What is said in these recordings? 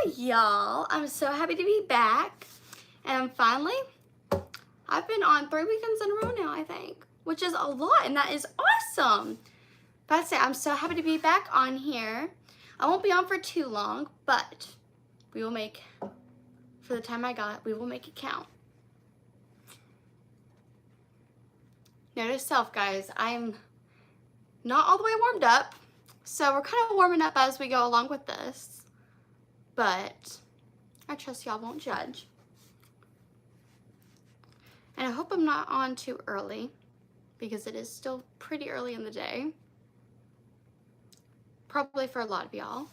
Hi y'all, I'm so happy to be back, and I've been on 3 weekends in a row now, I think, which is a lot, and that is awesome. But I'd say I'm so happy to be back on here. I won't be on for too long, but we will make, for the time I got, we will make it count. Note to self, guys, I'm not all the way warmed up, so we're kind of warming up as we go along with this. But I trust y'all won't judge. And I hope I'm not on too early because it is still pretty early in the day. Probably for a lot of y'all.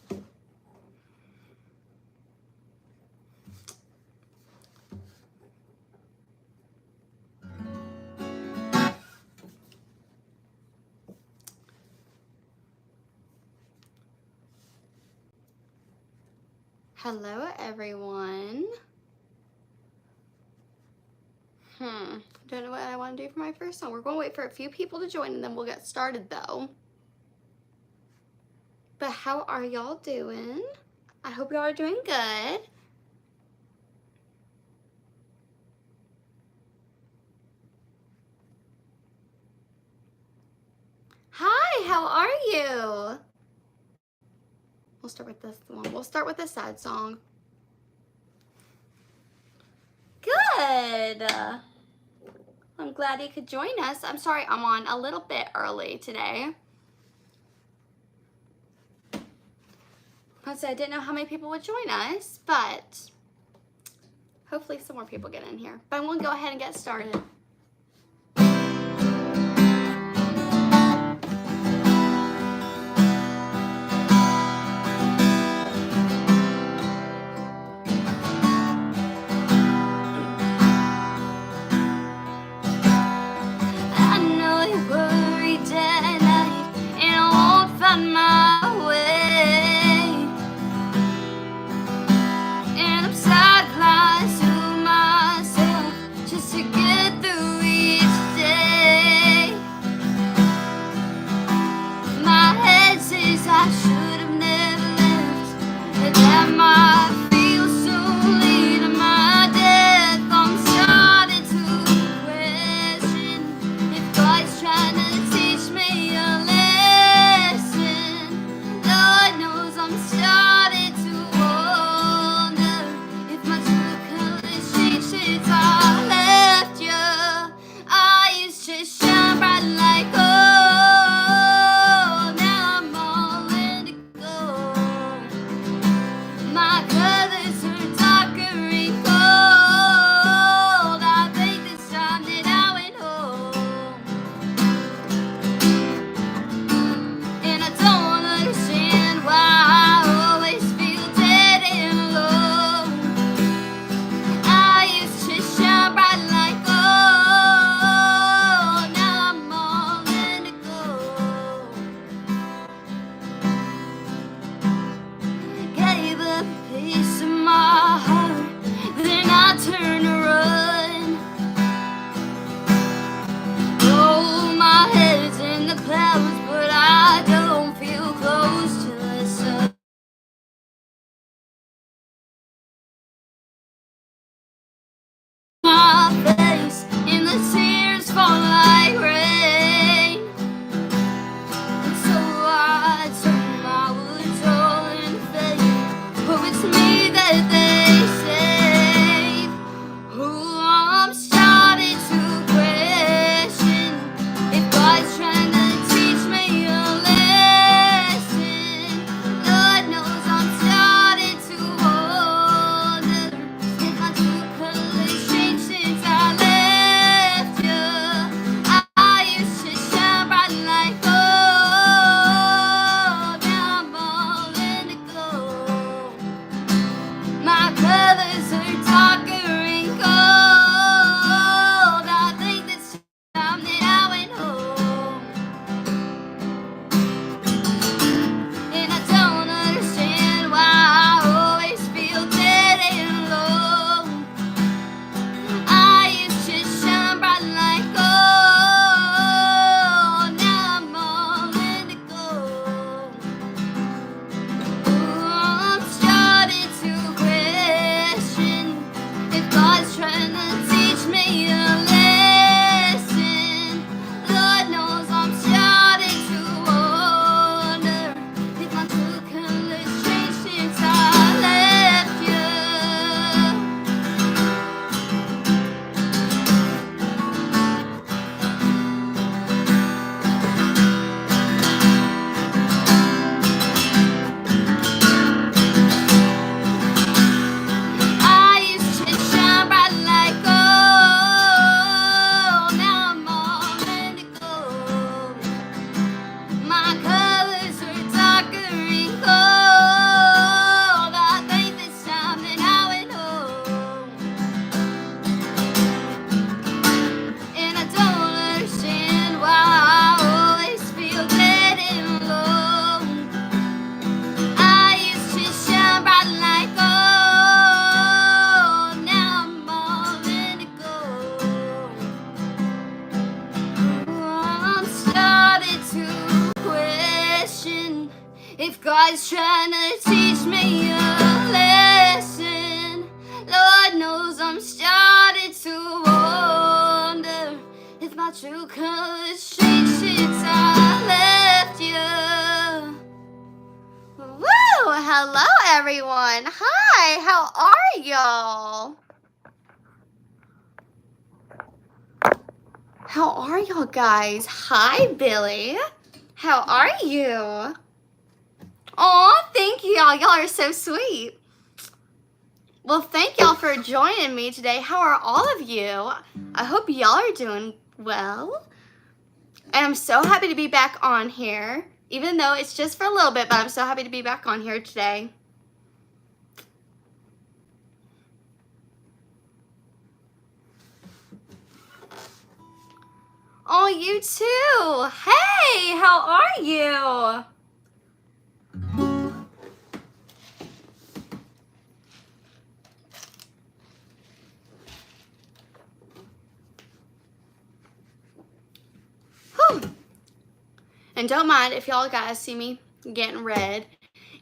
Hello, everyone. Don't know what I want to do for my first song. We're going to wait for a few people to join and then we'll get started though. But how are y'all doing? I hope y'all are doing good. Hi, how are you? We'll start with this one. We'll start with a sad song. Good. I'm glad you could join us. I'm sorry I'm on a little bit early today. I didn't know how many people would join us, but hopefully some more people get in here. But I'm going to go ahead and get started. My everyone. Hi, how are y'all? How are y'all guys? Hi, Billy. How are you? Aw, thank you, y'all. Y'all are so sweet. Well, thank y'all for joining me today. How are all of you? I hope y'all are doing well. And I'm so happy to be back on here, even though it's just for a little bit, but I'm so happy to be back on here today. Oh, you too. Hey, how are you? Whew. And don't mind if y'all guys see me getting red.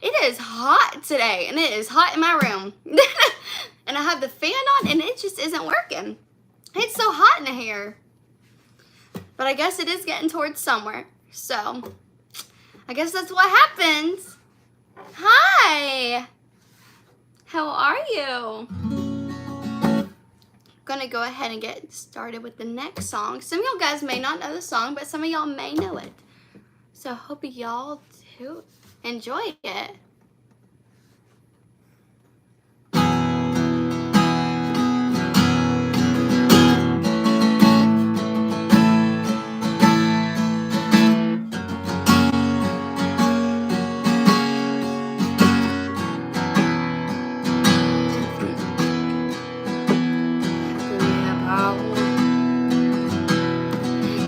It is hot today, and it is hot in my room. And I have the fan on, and it just isn't working. It's so hot in here. But I guess it is getting towards summer. So, I guess that's what happens. Hi. How are you? I'm gonna go ahead and get started with the next song. Some of y'all guys may not know the song, but some of y'all may know it. So, hope y'all do enjoy it.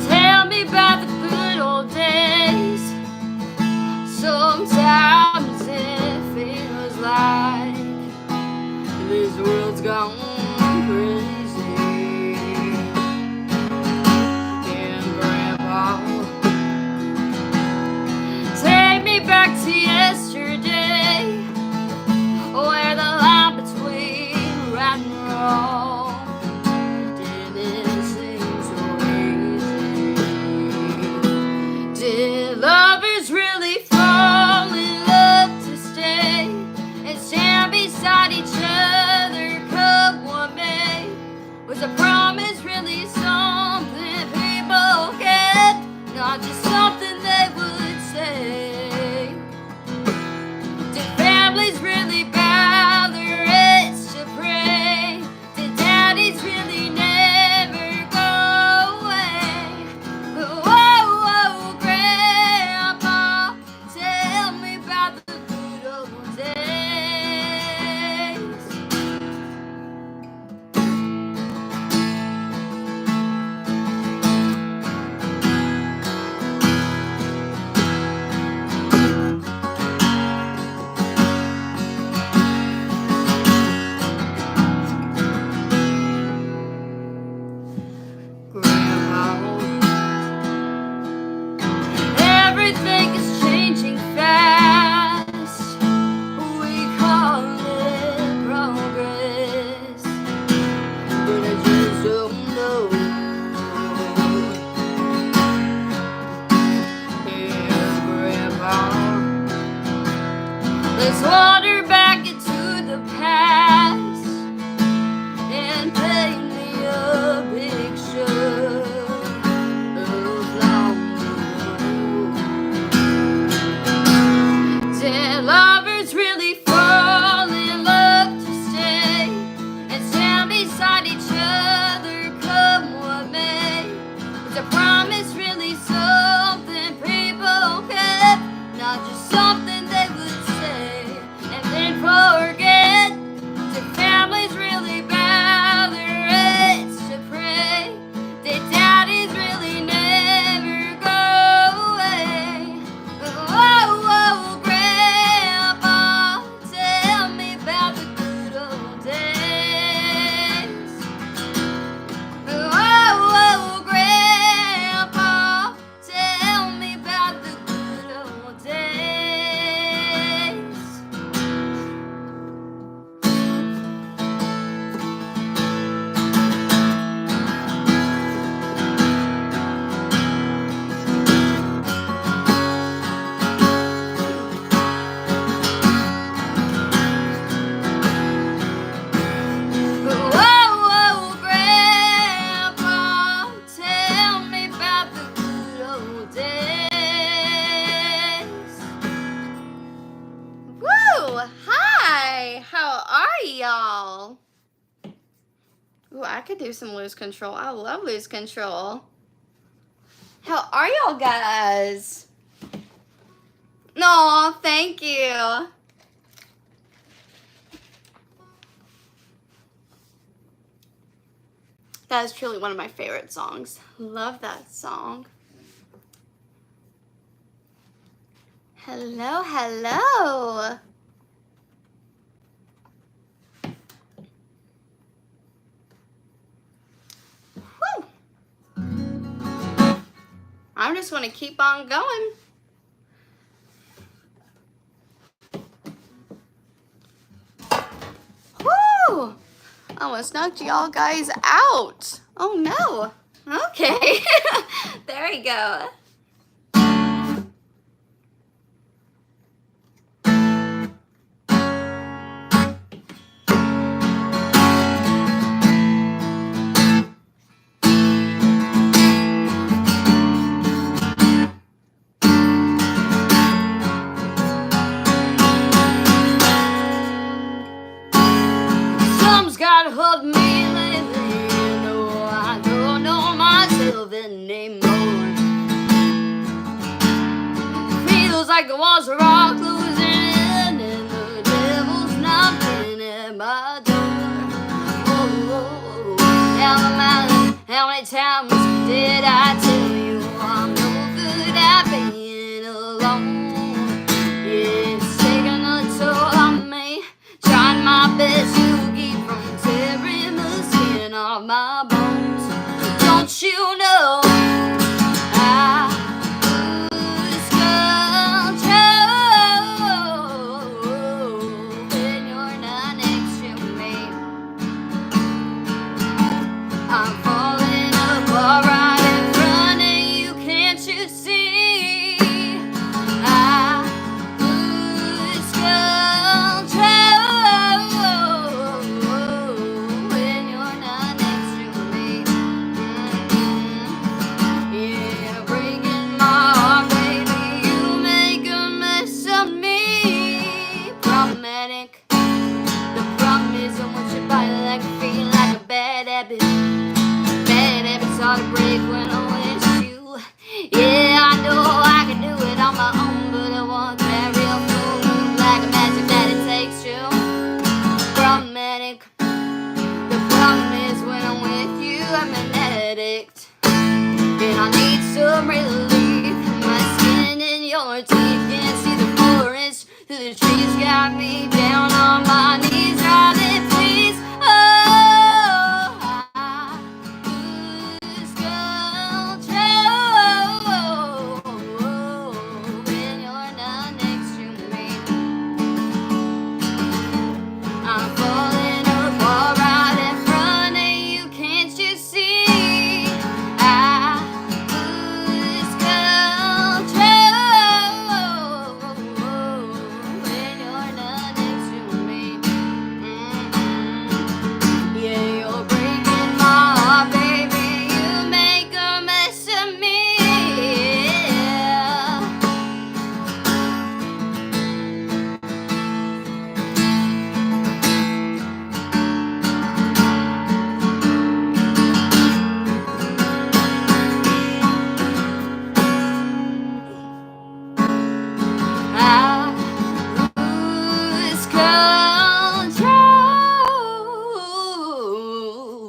Tell me about the good old days. Sometimes it feels like this world's gone crazy. And Grandpa, take me back to yesterday, where the line between right and wrong didn't seem so easy. Did lovers really fall in love to stay and stand beside each other, cup y'all? Ooh, I could do some Lose Control. I love Lose Control. How are y'all guys? No, thank you. That is truly one of my favorite songs. Love that song. Hello, hello. Woo. I'm just going to keep on going. Woo! Almost knocked y'all guys out. Oh no. Okay. There we go. Some's got to hold me lately. No, I don't know myself anymore. Feels like the walls are all closing in and the devil's knocking at my door. Oh, how many times did I tell you I'm no good at being alone? It's taking a toll on me, trying my best to keep from tearing the skin off my bones. Don't you know I lose control when you're not next to me? I'm falling apart right in front of you, can't you see? I lose control when you're not next to me. Yeah, breaking my heart, baby, you make a mess of me. Problematic. The problem is I want your body like a feel like a bad habit. Bad habits hard to break when I'm with you. Yeah, I know I can do it on my own, but I want that real flow like a magic that it takes you. Problematic. The problem is when I'm with you, I'm an addict. And I need some relief. My skin and your teeth can't see the forest through the trees. Got me down on my knees, darling, please. Oh, I lose control when you're not next to me. I'm falling apart right in front of you, can't you see? I lose control when you're not next to me. Yeah, you're breaking my heart, baby. You make a mess of me. I lose control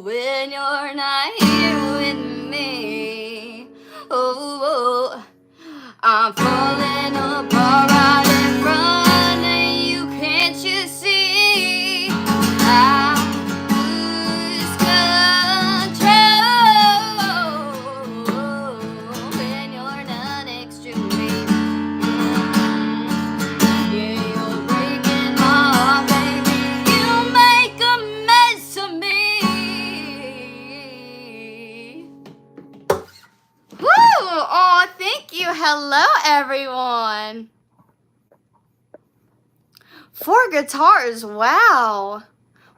when you're not here with me. Oh, I'm falling apart right in front of you, can't you see? I lose control when you're not next to me. Yeah, you're breaking my heart, baby. You make a mess of me. Woo! Oh, thank you. Hello, everyone. 4 guitars. Wow.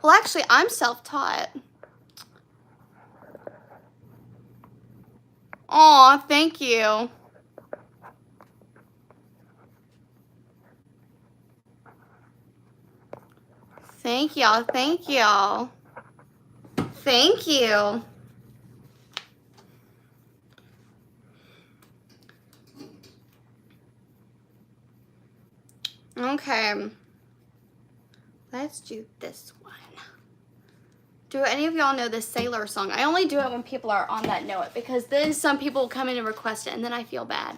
Well, actually, I'm self-taught. Oh, thank you. Thank y'all. Thank y'all. Thank you. Okay. Let's do this one. Do any of y'all know this Sailor song? I only do it when people are on that know it, because then some people come in and request it and then I feel bad.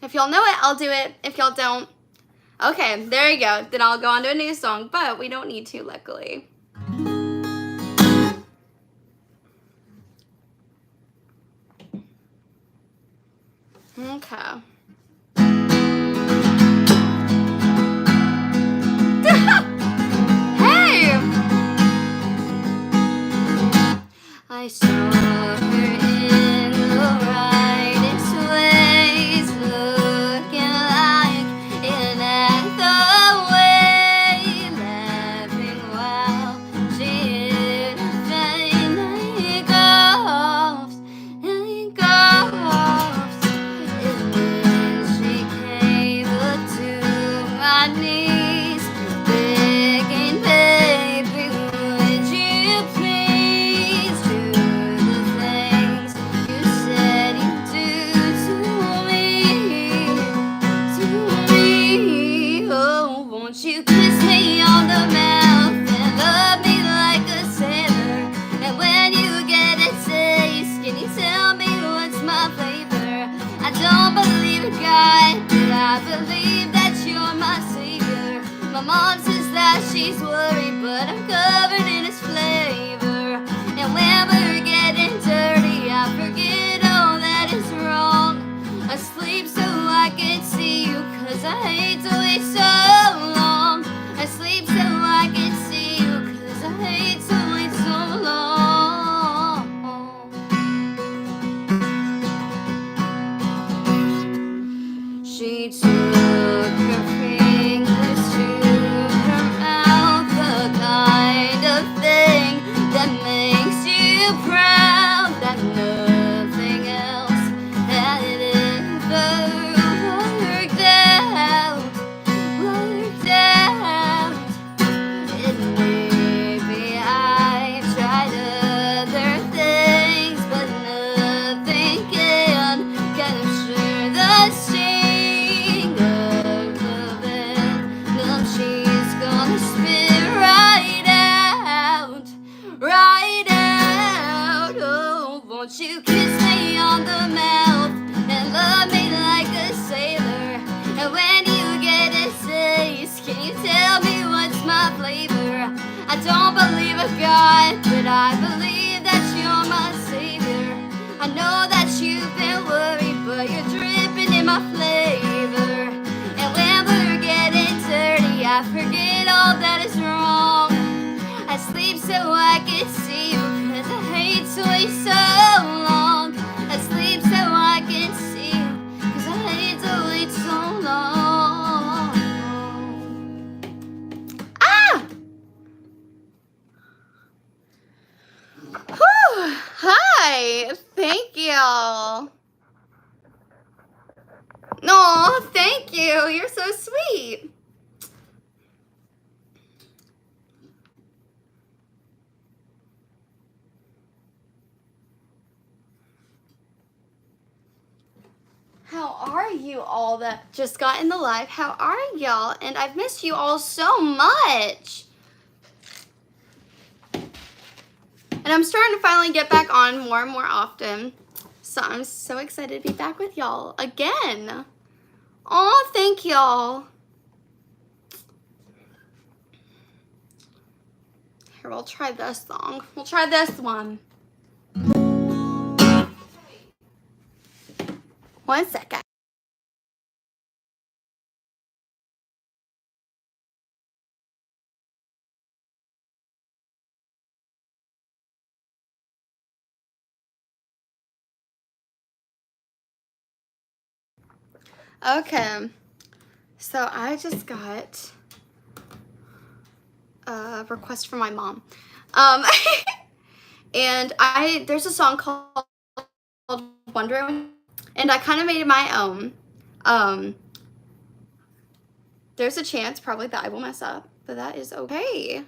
If y'all know it, I'll do it. If y'all don't, okay, there you go. Then I'll go on to a new song, but we don't need to, luckily. Okay. Hey! I saw her in the brightest ways, looking like an way, laughing while she hid her faint and coughs, and coughs. And when she came up to my knees, begging, baby, would you please do the things you said you'd do to me, to me? Oh, won't you kiss me on the mouth and love me like a sailor? And when you get a taste, can you tell me what's my flavor? I don't believe in God, but I believe that you're my savior. My mom says that she's worried, but I'm covered in His flavor. And when we're getting dirty, I forget all that is wrong. I sleep so I can see you, 'cause I hate to wait so long. I sleep so I can see you, 'cause I hate to wait so long. She took her fingers to her mouth, the kind of thing that makes you proud, that nothing else had ever worked out, worked out. And maybe I've tried other things, but nothing can capture the sting of loving them. She's gonna spit right out, right out. Oh, won't you kiss me on the mouth and love me like a sailor? And when you get a taste, can you tell me what's my flavor? I don't believe in God, but I believe that you're my savior. I know that you've been worried, but you're dripping in my flavor. And when we're getting dirty, I forget all that is wrong. I sleep so I can see you, 'cause I hate to wait so long. I sleep so I can see you, 'cause I hate to wait so long. Ah! Whew. Hi! Thank y'all. No, thank you. You're so sweet. How are you all that just got in the live? How are y'all? And I've missed you all so much. And I'm starting to finally get back on more and more often. So I'm so excited to be back with y'all again. Oh, thank y'all. Here, we'll try this song. We'll try this one. 1 second. Okay, so I just got a request from my mom. And there's a song called Wondering. And I kind of made it my own. There's a chance probably that I will mess up, but that is okay.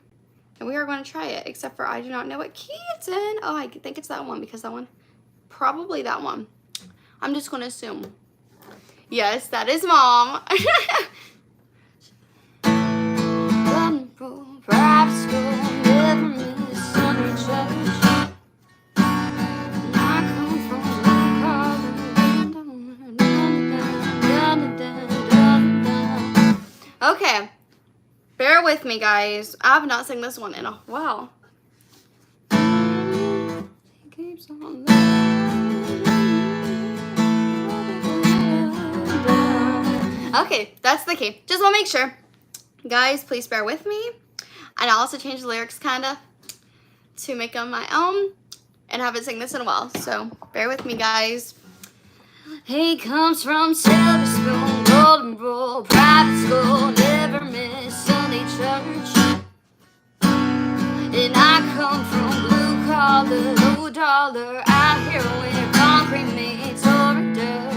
And we are going to try it, except for I do not know what key it's in. Oh, I think it's that one, because that one, probably that one. I'm just going to assume. Yes, that is Mom. Okay, bear with me, guys. I have not sung this one in a while. Okay, that's the key. Just want to make sure. Guys, please bear with me. And I also changed the lyrics kind of to make them my own. And I haven't sung this in a while, so bear with me, guys. He comes from silver spoon, golden rule, private school, never miss Sunday church. And I come from blue collar, low dollar, out here where concrete meets over dirt.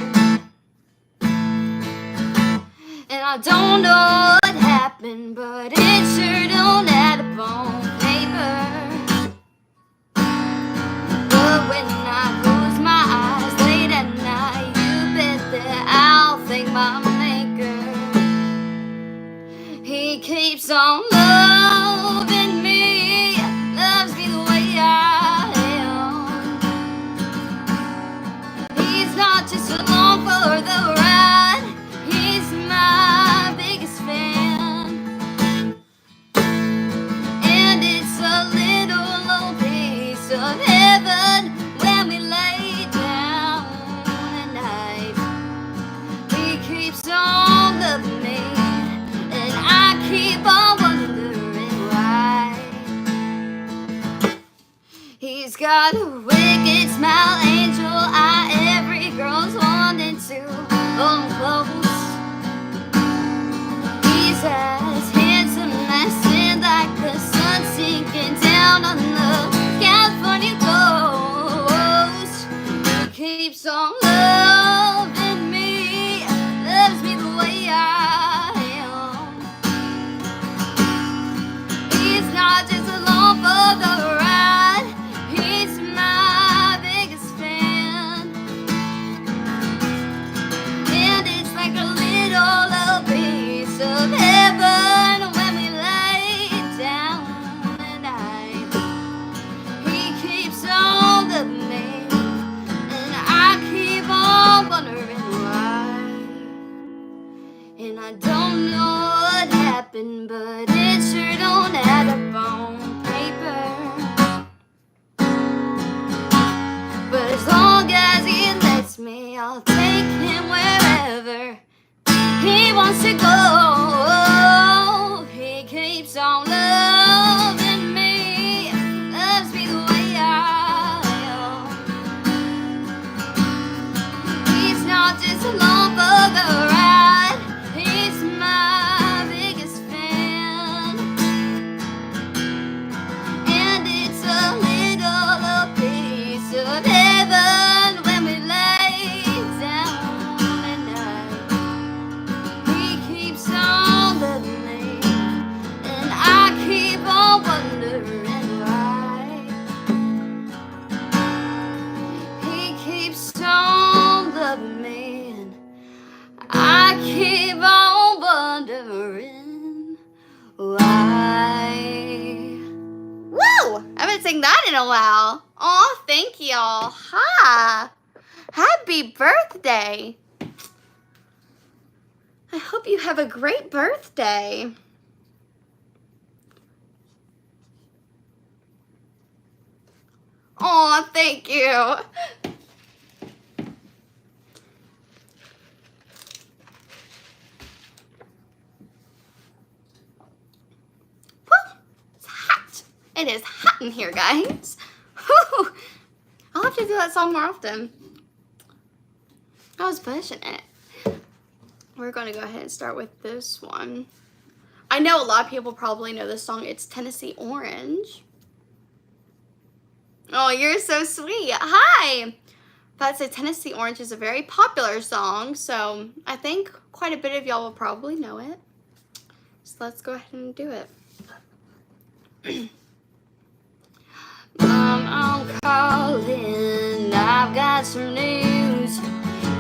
And I don't know what happened, but it sure don't add up on paper. But when I close my eyes late at night, you bet that I'll thank my maker. He keeps on loving me, loves me the way I am. He's not just along for the ride, he's my biggest fan. And it's a little old piece of heaven when we lay down at night. He keeps on loving me, and I keep on wondering why. He's got a wicked smile, angel eye, every girl's wanting to hold him close. He's as handsome as sin, like the sun sinking down on the California coast. He keeps on loving me, loves me the way I am. He's not just along for the ride, he's my biggest fan. And it's like a little piece of heaven when we lay down at night. He keeps on loving me, and I keep on wondering why. And I don't know what happened, but it sure don't add up on paper. But as long as he lets me, I'll take him wherever he wants to go. He keeps on loving me, loves me the way I am. He's not just along for the ride, he's my biggest fan. And it's a little piece of heaven when we lay down at night. He keeps on loving me, and I keep on wondering why. He keeps on loving me, and I keep on wondering why. Woo! I haven't seen that in a while. Oh, thank y'all. Hi. Happy birthday. I hope you have a great birthday. Oh, thank you. It's hot. It is hot in here, guys. Whew. I'll have to do that song more often. I was pushing it. We're going to go ahead and start with this one. I know a lot of people probably know this song. It's Tennessee Orange. Oh, you're so sweet. Hi. That's a Tennessee Orange is a very popular song, so I think quite a bit of y'all will probably know it. So let's go ahead and do it. Mom, I'm calling, I've got some news.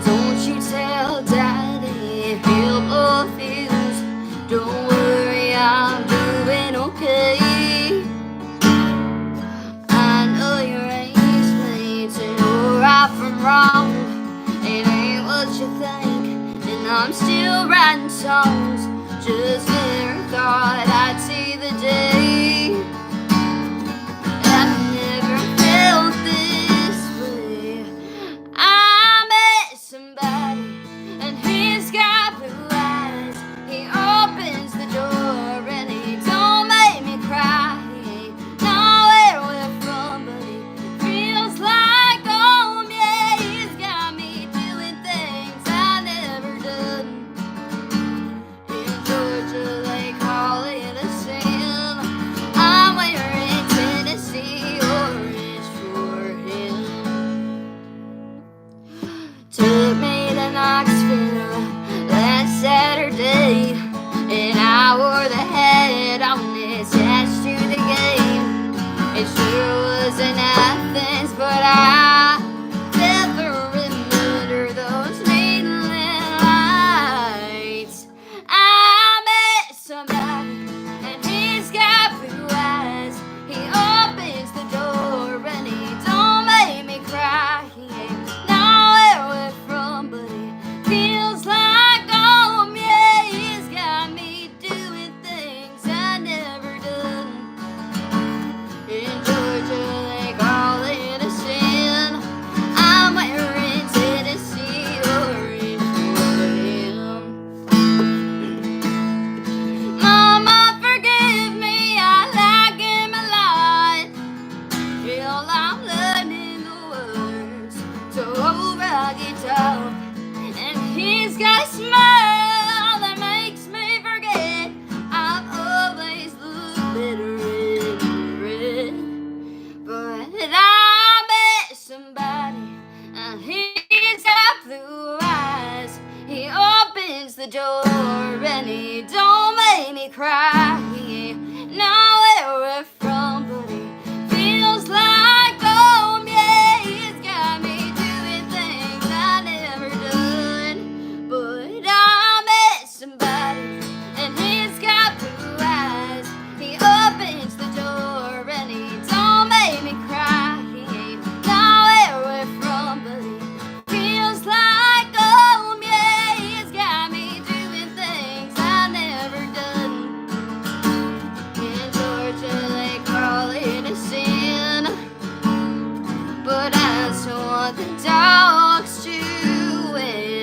Don't you tell Daddy he'll refuse. Don't worry, I'm doing okay. I know you raised me to know right from wrong. It ain't what you think, and I'm still writing songs. Just never thought I'd see the day. I've never felt this way. I met somebody, and he's got blue eyes. He opens the door, and he don't make me cry. He ain't nowhere we're from, but he feels like home. Yeah, he's got me doing things I never done. In Georgia, they call it a sin. I'm wearing Tennessee orange for him. Took me to Knoxville last Saturday, and I wore the hat on attached to the game. It sure was in Athens, but I never remember those neon lights. I met somebody, and he's got blue eyes. He opens the door, and he don't make me cry. He ain't nowhere we're from, but he feels like home. Yeah, he's got me doing things I never done. In Georgia, they call it a sin. I'm wearing Tennessee orange for him. Mama, forgive me, I like him a lot. Till I'm learning the words to over a guitar. And he's got a smile that makes me forget I've always looked better in red. But I met somebody, and he's got blue eyes. He opens the door, and he don't make me cry. He ain't nowhere we're from, but he feels like home. Yeah, he's got me doing things I never done. But I met somebody, and he's got blue eyes. He opens the door, and he don't make me cry. He ain't nowhere we're from, but he feels like home. Yeah, he's got me doing things I never done. In Georgia, they call it a sin, but that's what the dog's chewing.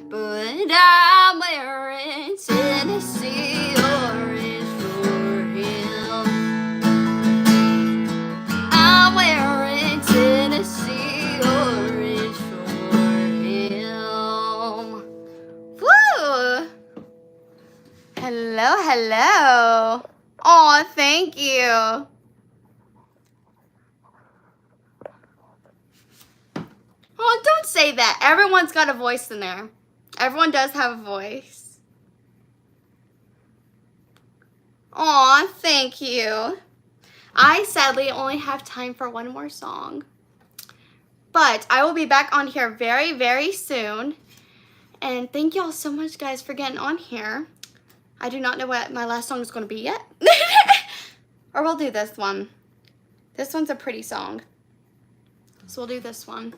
But I'm wearing Tennessee orange for him. I'm wearing Tennessee orange for him. Woo! Hello, hello. Oh, thank you. Oh, don't say that. Everyone's got a voice in there. Everyone does have a voice. Aw, thank you. I sadly only have time for one more song. But I will be back on here very, very soon. And thank y'all so much, guys, for getting on here. I do not know what my last song is going to be yet. Or we'll do this one. This one's a pretty song. So we'll do this one.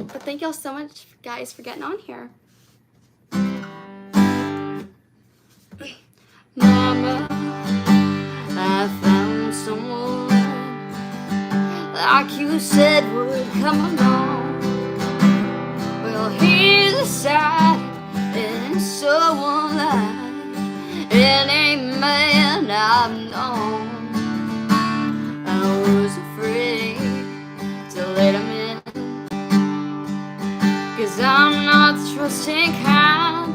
But thank y'all so much, guys, for getting on here. Mama, I found someone like you said would come along. Well, he's a sight and so unlike any man I've known. I was afraid to let him in, 'cause I'm not the trusting kind.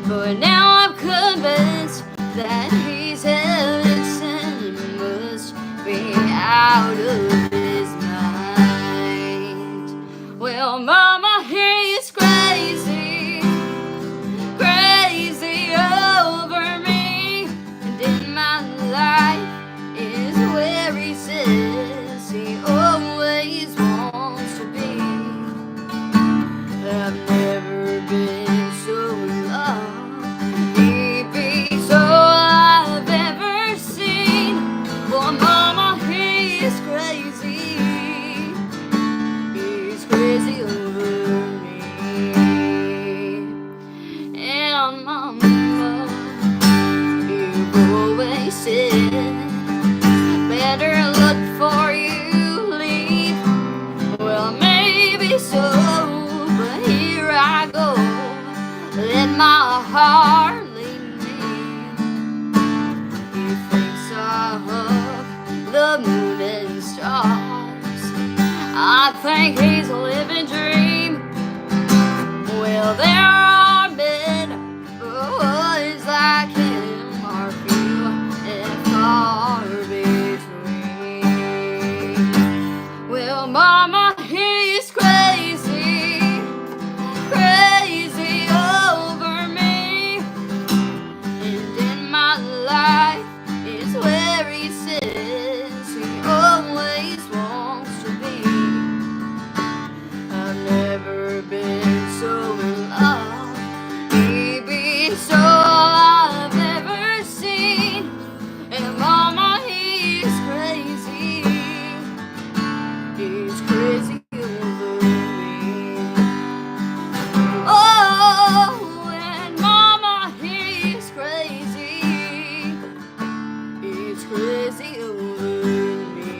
But now I'm convinced that he's innocent and must be out of his mind. Well, Mama, he's crazy, crazy over me. And in my life is where he says he always wants to be. I've never been so in love, deep is all I've ever seen. Well, Mama, he's crazy, he's crazy over me. And Mama, you've always said, better look before you leave. Well, maybe so, but here I go, let my heart lead me. He thinks of the moon and stars, I think he's a living dream. Well, there are men, boys like him are few and far between. Well, Mama, he's crazy, crazy over me. And in my life is where he says he always wants to be. I've never been so in love, maybe so I've ever seen. And Mama, he's crazy, he's crazy over me. Oh, and Mama, he's crazy, he's crazy over me.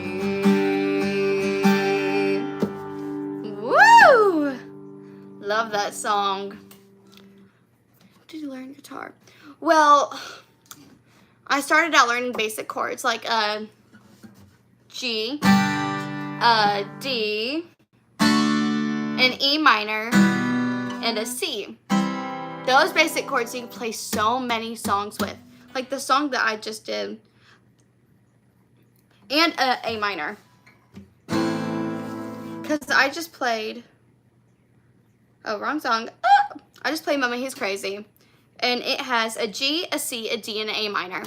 Woo! Love that song. Did you learn guitar? Well, I started out learning basic chords like a G, a D, an E minor, and a C. Those basic chords you can play so many songs with. Like the song that I just did. And a minor. Because I just played... Oh, wrong song. Ah! I just played Mama, He's Crazy. And it has a G, a C, a D, and an A minor.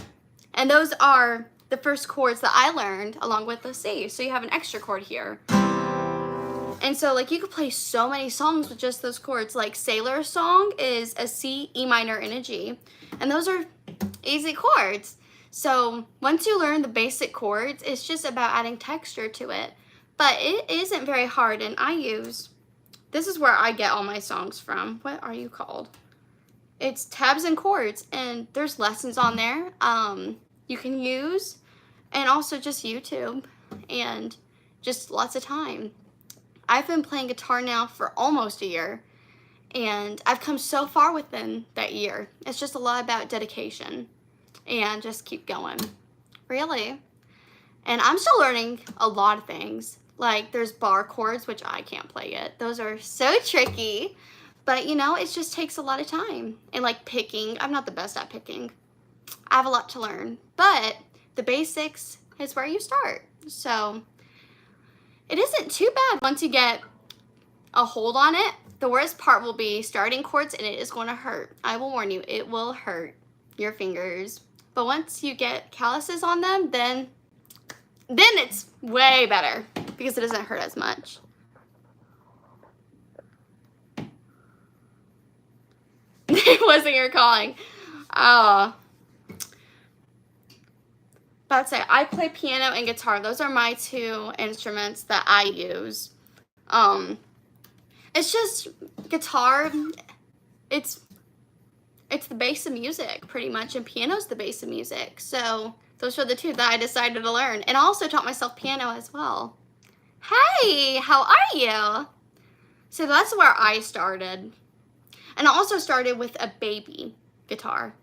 And those are the first chords that I learned along with the C. So you have an extra chord here. And so like you could play so many songs with just those chords. Like Sailor Song is a C, E minor, and a G. And those are easy chords. So once you learn the basic chords, it's just about adding texture to it. But it isn't very hard, and this is where I get all my songs from. What are you called? It's Tabs and Chords, and there's lessons on there you can use, and also just YouTube, and just lots of time. I've been playing guitar now for almost a year, and I've come so far within that year. It's just a lot about dedication, and just keep going, really. And I'm still learning a lot of things. Like there's bar chords, which I can't play yet. Those are so tricky. But you know, it just takes a lot of time. And like picking, I'm not the best at picking. I have a lot to learn. But the basics is where you start. So it isn't too bad once you get a hold on it. The worst part will be starting chords, and it is going to hurt. I will warn you, it will hurt your fingers. But once you get calluses on them, then it's way better because it doesn't hurt as much. It wasn't your calling. But I'd say I play piano and guitar. Those are my two instruments that I use. It's just guitar. It's the base of music pretty much, and piano's the base of music. So those are the two that I decided to learn. And I also taught myself piano as well. Hey, how are you? So that's where I started. And I also started with a baby guitar.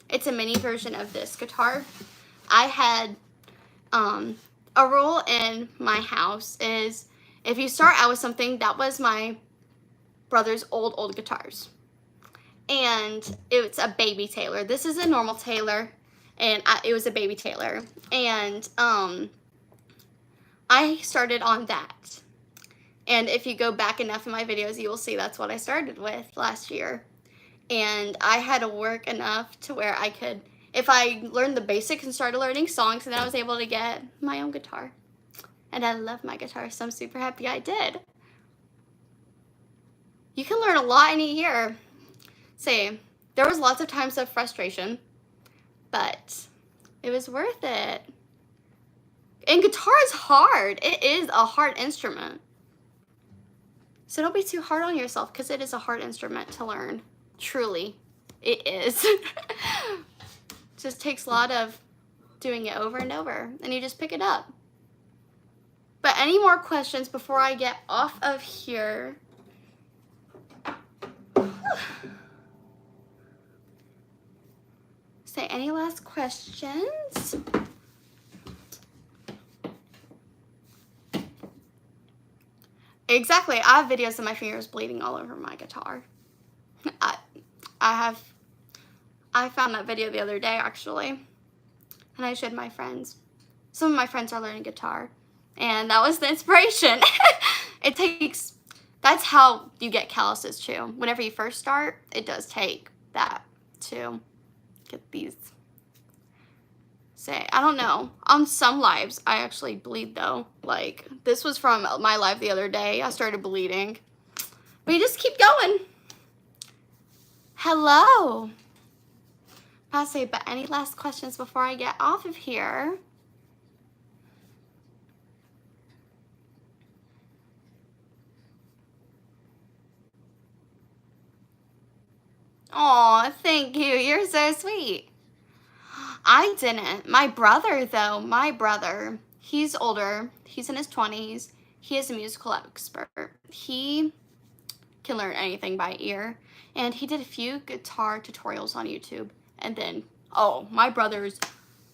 It's a mini version of this guitar. I had a rule in my house is if you start out with something, that was my brother's old guitars. And it's a baby Taylor. This is a normal Taylor, and it was a baby Taylor. And I started on that. And if you go back enough in my videos, you will see that's what I started with last year. And I had to work enough to where I could, if I learned the basics and started learning songs, then I was able to get my own guitar. And I love my guitar, so I'm super happy I did. You can learn a lot in a year. See, there was lots of times of frustration, but it was worth it. And guitar is hard. It is a hard instrument. So don't be too hard on yourself, because it is a hard instrument to learn. Truly, it is. Just takes a lot of doing it over and over, and you just pick it up. But any more questions before I get off of here? Say, any last questions? Exactly. I have videos of my fingers bleeding all over my guitar. I found that video the other day, actually, and I showed my friends. Some of my friends are learning guitar, and that was the inspiration. That's how you get calluses too. Whenever you first start, it does take that to get these. Say, I don't know. On some lives, I actually bleed though. Like, this was from my live the other day. I started bleeding. But you just keep going. Hello. I'll say, but any last questions before I get off of here? Aw, thank you. You're so sweet. I didn't. My brother, though, he's older. He's in his 20s. He is a musical expert. He can learn anything by ear. And he did a few guitar tutorials on YouTube. And then, oh, my brother's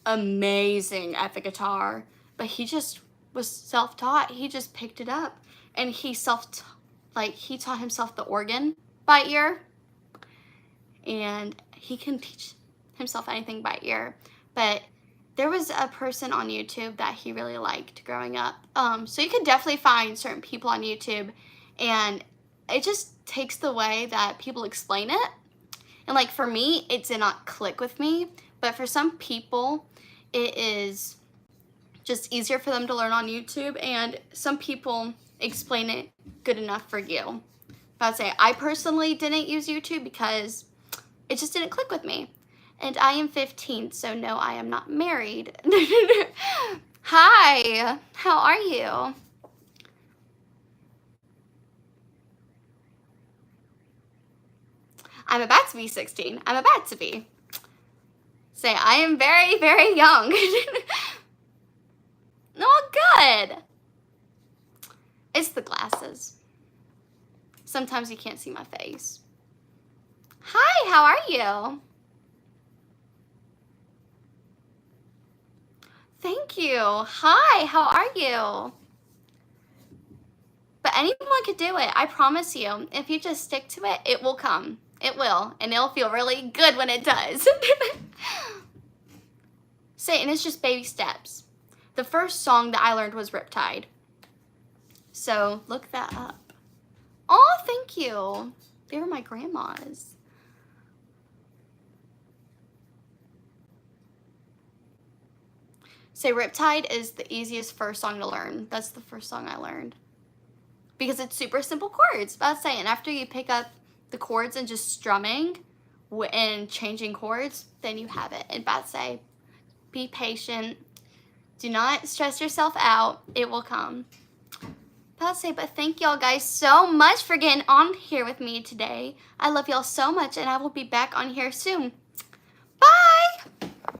amazing at the guitar. But he just was self-taught. He just picked it up. And he taught himself the organ by ear. And he can teach himself anything by ear. But there was a person on YouTube that he really liked growing up. So you could definitely find certain people on YouTube, and it just takes the way that people explain it. And like for me, it did not click with me, but for some people, it is just easier for them to learn on YouTube, and some people explain it good enough for you. But I'd say I personally didn't use YouTube because it just didn't click with me. And I am 15, so no, I am not married. Hi, how are you? I'm about to be 16. I'm about to be. Say, I am very, very young. Oh, good. It's the glasses. Sometimes you can't see my face. Hi, how are you? Thank you. Hi, how are you? But anyone could do it. I promise you. If you just stick to it, it will come. It will. And it'll feel really good when it does. Say, and it's just baby steps. The first song that I learned was Riptide. So look that up. Oh, thank you. They were my grandma's. Say, Riptide is the easiest first song to learn. That's the first song I learned. Because it's super simple chords. But I was saying, after you pick up the chords and just strumming and changing chords, then you have it. And I'd say, be patient. Do not stress yourself out. It will come. But thank y'all guys so much for getting on here with me today. I love y'all so much, and I will be back on here soon.